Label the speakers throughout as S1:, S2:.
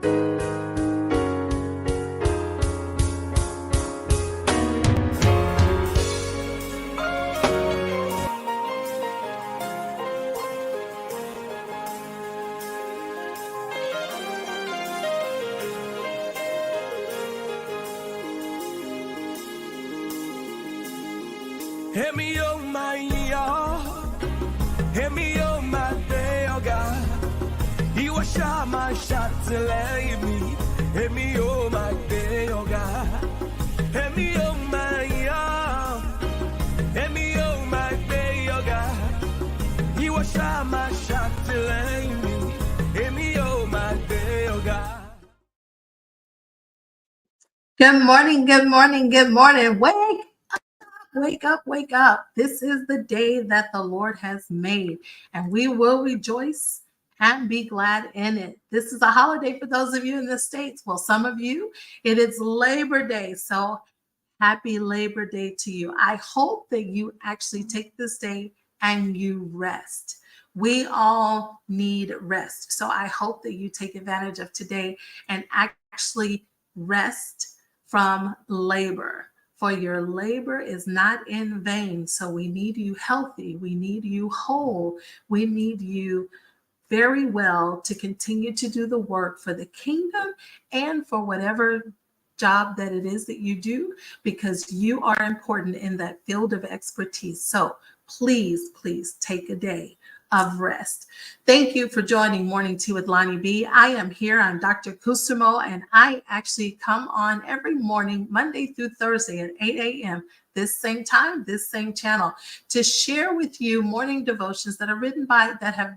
S1: Hear me, oh my, hear me, oh my, day, oh God. You are shot my shot to lay me. Hear me, oh my, day, oh God. Hear me, oh my, hear me, oh my, day, oh God. You are shot my shot to lay me. Hear me, oh my, day, oh God.
S2: Good morning, good morning, good morning. Wake up, wake up. This is the day that the Lord has made, and we will rejoice and be glad in it. This is a holiday for those of you in the States. Well, some of you, it is Labor Day. So happy Labor Day to you. I hope that you actually take this day and you rest. We all need rest. So I hope that you take advantage of today and actually rest from labor. For your labor is not in vain. So we need you healthy. We need you whole. We need you very well to continue to do the work for the kingdom and for whatever job that it is that you do, because you are important in that field of expertise. So please, please take a day of rest. Thank you for joining Morning Tea with LonnieB. I am here. I'm Dr. Kusumo, and I actually come on every morning, Monday through Thursday at 8 a.m., this same time, this same channel, to share with you morning devotions that have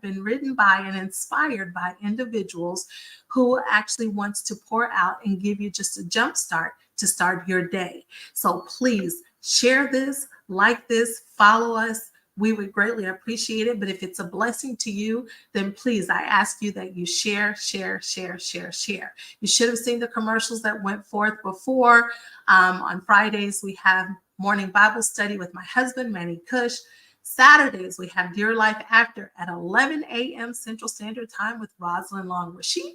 S2: been written by and inspired by individuals who actually wants to pour out and give you just a jump start to start your day. So please share this, like this, follow us. We would greatly appreciate it. But if it's a blessing to you, then please, I ask you that you share. You should have seen the commercials that went forth before. On Fridays, we have morning Bible study with my husband, Manny Cush. Saturdays, we have Dear Life After at 11 a.m. Central Standard Time with Rosalind Long, where she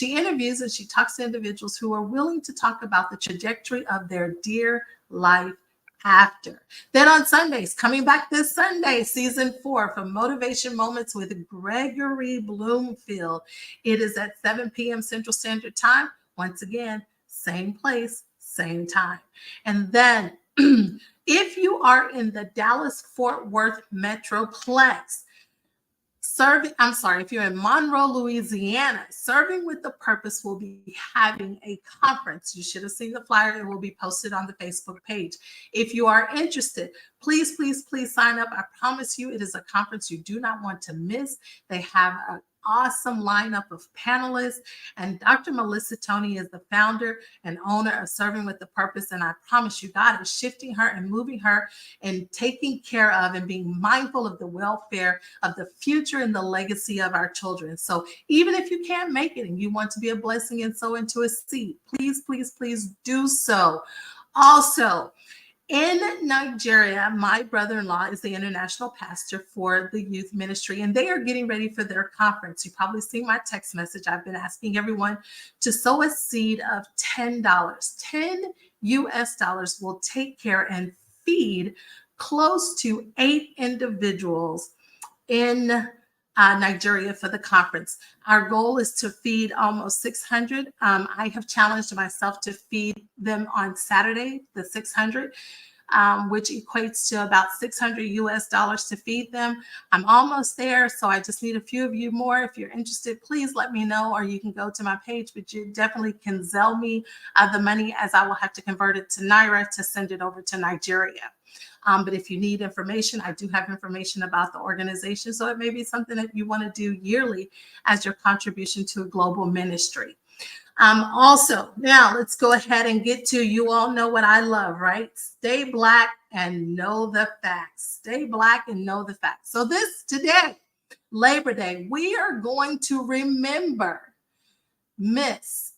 S2: interviews and she talks to individuals who are willing to talk about the trajectory of their dear life after. Then on Sundays, coming back this Sunday, season 4 for Motivation Moments with Gregory Bloomfield. It is at 7 p.m. Central Standard Time. Once again, same place, same time. And then if you are in the Dallas-Fort Worth Metroplex, if you're in Monroe, Louisiana, Serving with the Purpose will be having a conference. You should have seen the flyer. It will be posted on the Facebook page. If you are interested, please sign up. I promise you it is a conference you do not want to miss. They have an awesome lineup of panelists, and Dr. Melissa Tony is the founder and owner of Serving with the Purpose, and I promise you God is shifting her and moving her and taking care of and being mindful of the welfare of the future and the legacy of our children. So even if you can't make it and you want to be a blessing and sow into a seed, please do so. Also, in Nigeria, my brother-in-law is the international pastor for the youth ministry, and they are getting ready for their conference. You probably see my text message. I've been asking everyone to sow a seed of $10. $10 will take care and feed close to 8 individuals in Nigeria for the conference. Our goal is to feed almost 600. I have challenged myself to feed them on Saturday, the 600, which equates to about $600 to feed them. I'm almost there, so I just need a few of you more. If you're interested, please let me know, or you can go to my page, but you definitely can Zelle me the money, as I will have to convert it to Naira to send it over to Nigeria. But if you need information, I do have information about the organization. So it may be something that you want to do yearly as your contribution to a global ministry. Also, now let's go ahead and get to, you all know what I love, right? Stay Black and know the facts. Stay Black and know the facts. So today, Labor Day, we are going to remember Miss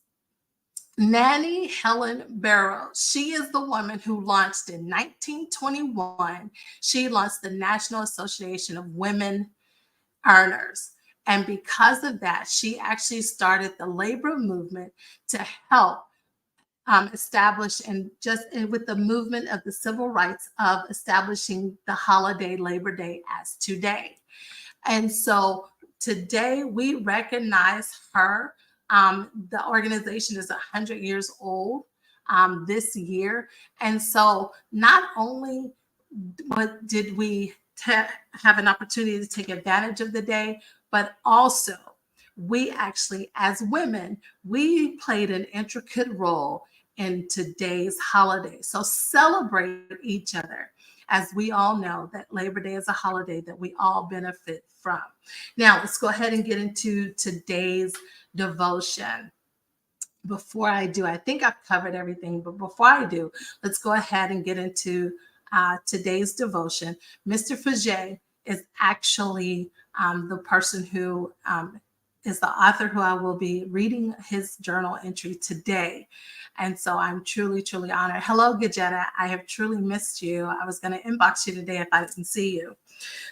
S2: Nannie Helen Barrows. She is the woman who launched in 1921. She launched the National Association of Women Earners. And because of that, she actually started the labor movement to help establish, and just with the movement of the civil rights of establishing the holiday Labor Day as today. And so today we recognize her. The organization is 100 years old this year. And so not only did we have an opportunity to take advantage of the day, but also we actually, as women, we played an intricate role in today's holiday. So celebrate each other, as we all know that Labor Day is a holiday that we all benefit from. Now, let's go ahead and get into today's devotion. Before I do, I think I've covered everything, but before I do, let's go ahead and get into today's devotion. Mr. Fajay is actually the person who is the author who I will be reading his journal entry today. And so I'm truly, truly honored. Hello, Gajetta. I have truly missed you. I was going to inbox you today if I didn't see you.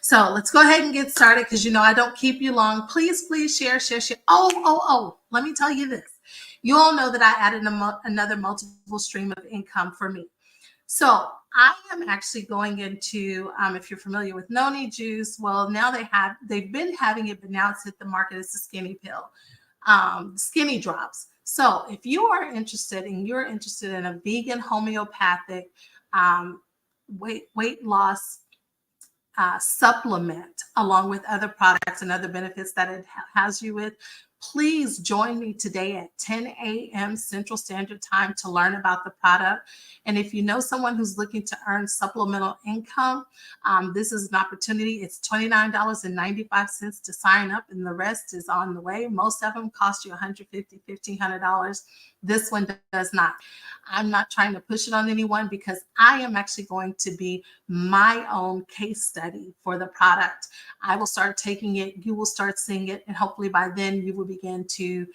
S2: So let's go ahead and get started, because you know I don't keep you long. Please, please share. Oh, let me tell you this. You all know that I added another multiple stream of income for me. So I am actually going into, if you're familiar with noni juice, well, now they've been having it, but now it's hit the market as a skinny pill, skinny drops. So if you're interested in a vegan homeopathic weight loss supplement, along with other products and other benefits that it has you with, please join me today at 10 a.m. Central Standard Time to learn about the product. And if you know someone who's looking to earn supplemental income, this is an opportunity. It's $29.95 to sign up, and the rest is on the way. Most of them cost you $150, $1,500. This one does not. I'm not trying to push it on anyone, because I am actually going to be my own case study for the product. I will start taking it, you will start seeing it, and hopefully by then you will begin to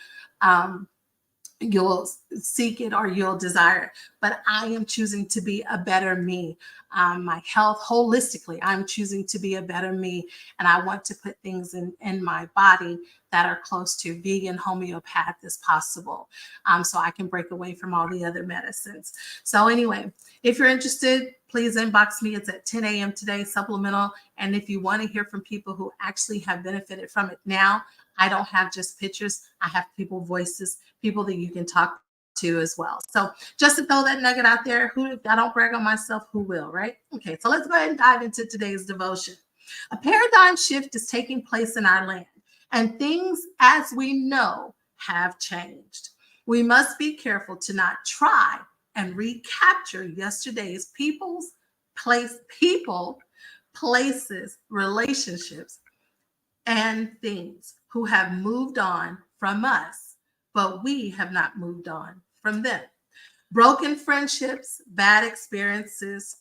S2: you'll seek it or you'll desire it. But I am choosing to be a better me. My health holistically, I'm choosing to be a better me. And I want to put things in my body that are close to vegan homeopath as possible, so I can break away from all the other medicines. So anyway, if you're interested, please inbox me. It's at 10 a.m. today, supplemental. And if you want to hear from people who actually have benefited from it now, I don't have just pictures. I have people voices, people that you can talk to as well. So just to throw that nugget out there, I don't brag on myself, who will, right? Okay, so let's go ahead and dive into today's devotion. A paradigm shift is taking place in our land, and things, as we know, have changed. We must be careful to not try and recapture yesterday's people, places, relationships, and things who have moved on from us, but we have not moved on from them. Broken friendships, bad experiences,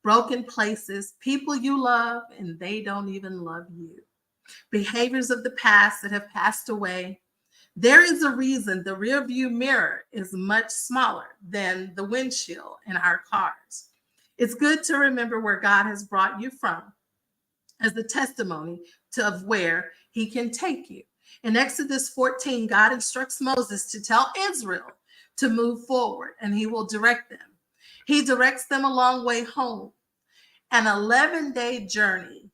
S2: broken places, people you love and they don't even love you. Behaviors of the past that have passed away. There is a reason the rear view mirror is much smaller than the windshield in our cars. It's good to remember where God has brought you from as the testimony of where he can take you. In Exodus 14, God instructs Moses to tell Israel to move forward, and he will direct them. He directs them a long way home. An 11-day journey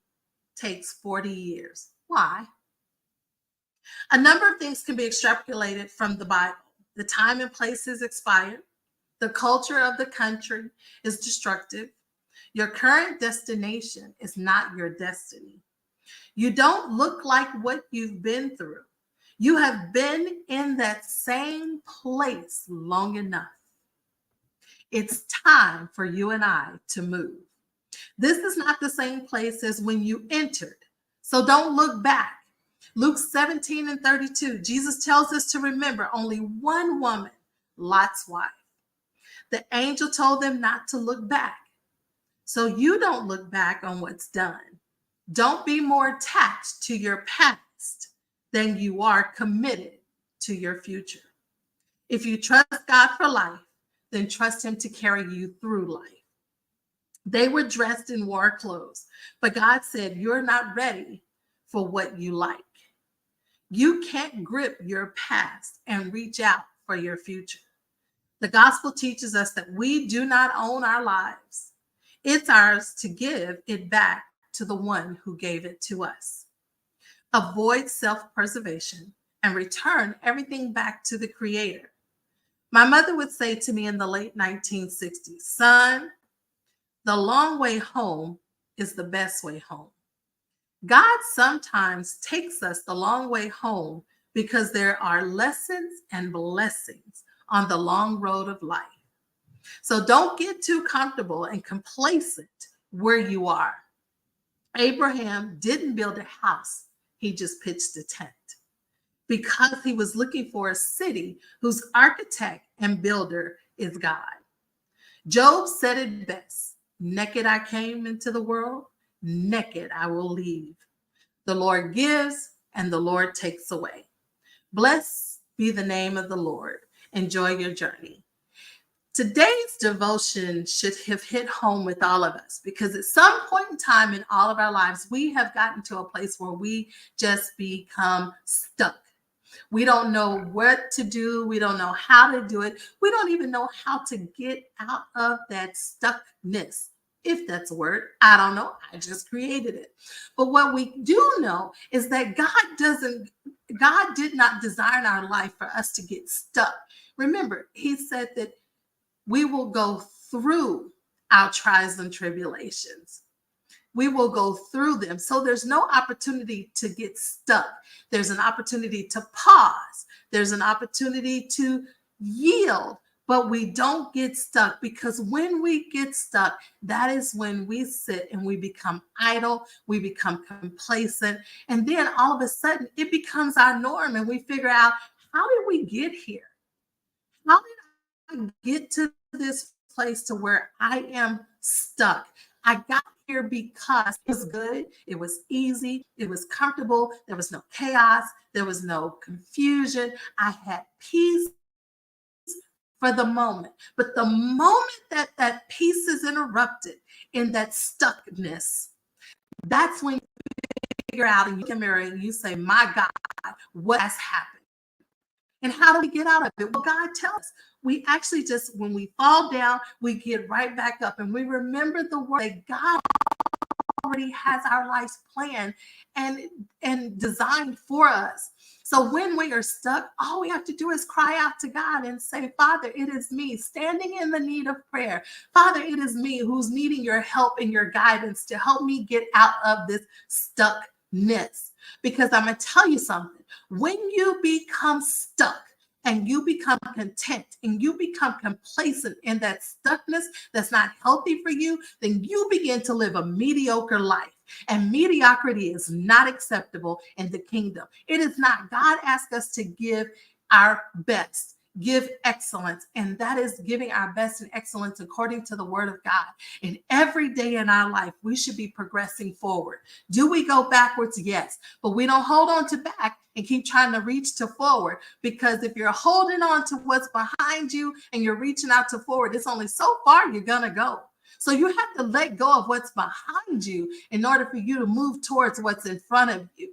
S2: takes 40 years. Why? A number of things can be extrapolated from the Bible. The time and place is expired. The culture of the country is destructive. Your current destination is not your destiny. You don't look like what you've been through. You have been in that same place long enough. It's time for you and I to move. This is not the same place as when you entered, so don't look back. Luke 17:32, Jesus tells us to remember only one woman, Lot's wife. The angel told them not to look back. So you don't look back on what's done. Don't be more attached to your past than you are committed to your future. If you trust God for life, then trust him to carry you through life. They were dressed in war clothes, but God said, you're not ready for what you like. You can't grip your past and reach out for your future. The gospel teaches us that we do not own our lives. It's ours to give it back to the one who gave it to us. Avoid self-preservation and return everything back to the Creator. My mother would say to me in the late 1960s, son, the long way home is the best way home. God sometimes takes us the long way home because there are lessons and blessings on the long road of life. So don't get too comfortable and complacent where you are. Abraham didn't build a house, he just pitched a tent because he was looking for a city whose architect and builder is God. Job said it best: naked I came into the world, naked I will leave. The Lord gives and the Lord takes away. Blessed be the name of the Lord. Enjoy your journey. Today's devotion should have hit home with all of us because at some point in time in all of our lives, we have gotten to a place where we just become stuck. We don't know what to do. We don't know how to do it. We don't even know how to get out of that stuckness. If that's a word, I don't know. I just created it. But what we do know is that God did not design our life for us to get stuck. Remember, he said that we will go through our trials and tribulations. We will go through them. So there's no opportunity to get stuck. There's an opportunity to pause. There's an opportunity to yield, but we don't get stuck, because when we get stuck, that is when we sit and we become idle, we become complacent, and then all of a sudden it becomes our norm and we figure out, how did we get here? How did I get to this place to where I am stuck? I got here because it was good, it was easy, it was comfortable, there was no chaos, there was no confusion. I had peace for the moment. But the moment that that peace is interrupted in that stuckness, that's when you figure out and you can mirror and you say, my God, what has happened? And how do we get out of it? Well, God tells us. We actually just, when we fall down, we get right back up and we remember the word that God already has our lives planned and designed for us. So when we are stuck, all we have to do is cry out to God and say, Father, it is me standing in the need of prayer. Father, it is me who's needing your help and your guidance to help me get out of this stuckness. Because I'm going to tell you something. When you become stuck and you become content and you become complacent in that stuckness that's not healthy for you, then you begin to live a mediocre life. And mediocrity is not acceptable in the kingdom. It is not. God asked us to give our best, give excellence, and that is giving our best and excellence according to the word of God. And every day in our life, we should be progressing forward. Do we go backwards? Yes, but we don't hold on to back and keep trying to reach to forward, because if you're holding on to what's behind you and you're reaching out to forward, it's only so far you're going to go. So you have to let go of what's behind you in order for you to move towards what's in front of you.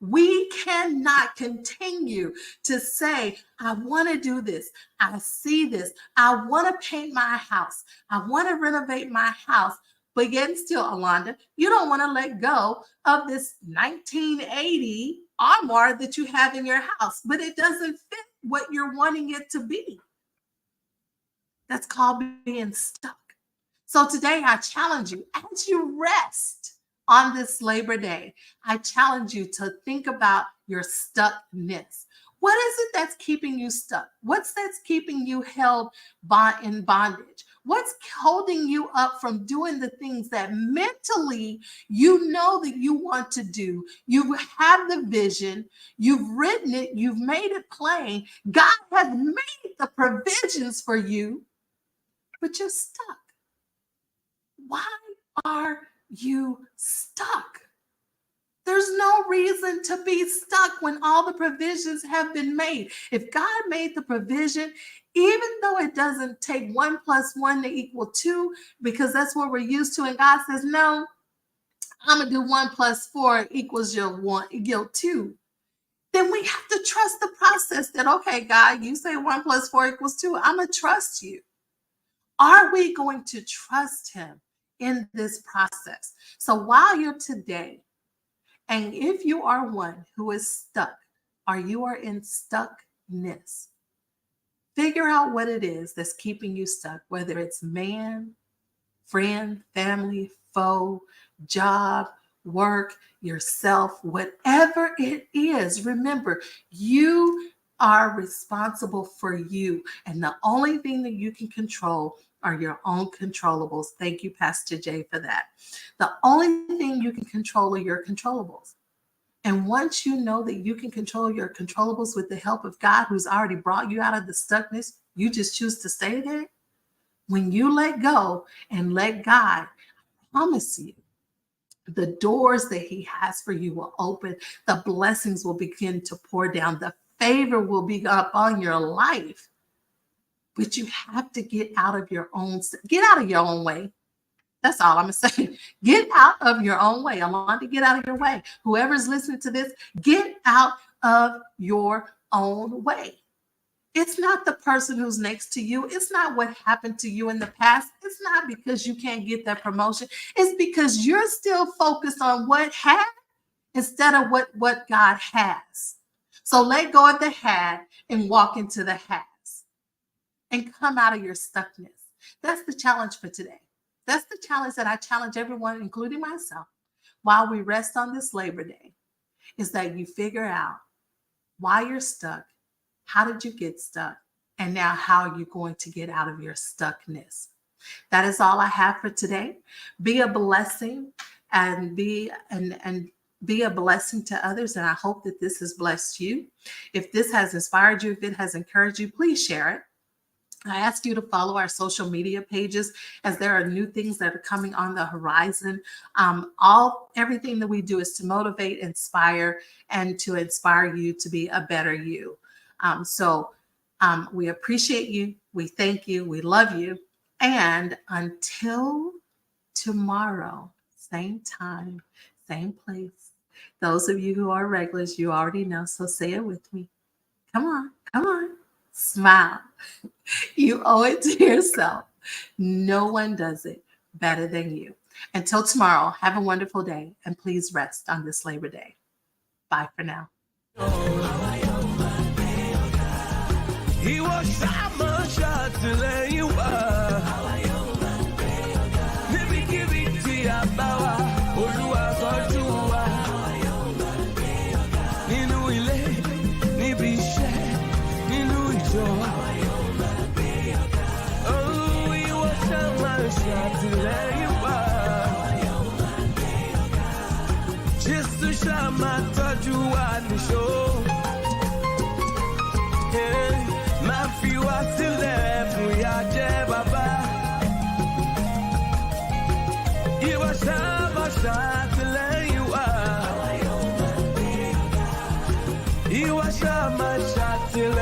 S2: We cannot continue to say, I want to do this. I see this. I want to paint my house. I want to renovate my house. But yet still, Alonda, you don't want to let go of this 1980 armoire that you have in your house, but it doesn't fit what you're wanting it to be. That's called being stuck. So today I challenge you, as you rest on this Labor Day, I challenge you to think about your stuckness. What is it that's keeping you stuck? What's that's keeping you held in bondage? What's holding you up from doing the things that mentally you know that you want to do? You have the vision, you've written it, you've made it plain. God has made the provisions for you, but you're stuck. Why are you stuck? There's no reason to be stuck when all the provisions have been made. If God made the provision, even though it doesn't take 1 + 1 to equal 2, because that's what we're used to, and God says, no, I'm going to do 1 + 4 equals your 1, your 2. Then we have to trust the process that, okay, God, you say 1 + 4 = 2. I'm going to trust you. Are we going to trust him in this process? So while you're today, and if you are one who is stuck, or you are in stuckness, figure out what it is that's keeping you stuck, whether it's man, friend, family, foe, job, work, yourself, whatever it is. Remember, you are responsible for you. And the only thing that you can control are your own controllables. Thank you, Pastor Jay, for that. The only thing you can control are your controllables. And once you know that you can control your controllables with the help of God, who's already brought you out of the stuckness, you just choose to stay there. When you let go and let God, I promise you, the doors that he has for you will open. The blessings will begin to pour down. The favor will be upon your life. But you have to get out of your own way. That's all I'm going to say. Get out of your own way. I want to get out of your way. Whoever's listening to this, get out of your own way. It's not the person who's next to you. It's not what happened to you in the past. It's not because you can't get that promotion. It's because you're still focused on what had instead of what God has. So let go of the had and walk into the has and come out of your stuckness. That's the challenge for today. That's the challenge that I challenge everyone, including myself, while we rest on this Labor Day, is that you figure out why you're stuck. How did you get stuck? And now how are you going to get out of your stuckness? That is all I have for today. Be a blessing and be a blessing to others. And I hope that this has blessed you. If this has inspired you, if it has encouraged you, please share it. I ask you to follow our social media pages as there are new things that are coming on the horizon. Everything that we do is to motivate, inspire, and to inspire you to be a better you. So we appreciate you. We thank you. We love you. And until tomorrow, same time, same place. Those of you who are regulars, you already know. So say it with me. Come on. Smile. You owe it to yourself. No one does it better than you. Until tomorrow, have a wonderful day. And please rest on this Labor Day. Bye for now.
S1: He was summer shot to let you up. Maybe give it to your power. Olúwa sọ́jú wa. Nínú ilé, níbi iṣẹ́, nínú ìjọ. Oh, he was summer shot to let you up. Jésù ṣá máa tọ́jú wa níṣó. Máa fi wá sílẹ̀ fún ìyà jẹ́ bàbá. Ìwọ ṣá máa ṣàtìlẹ́yìn.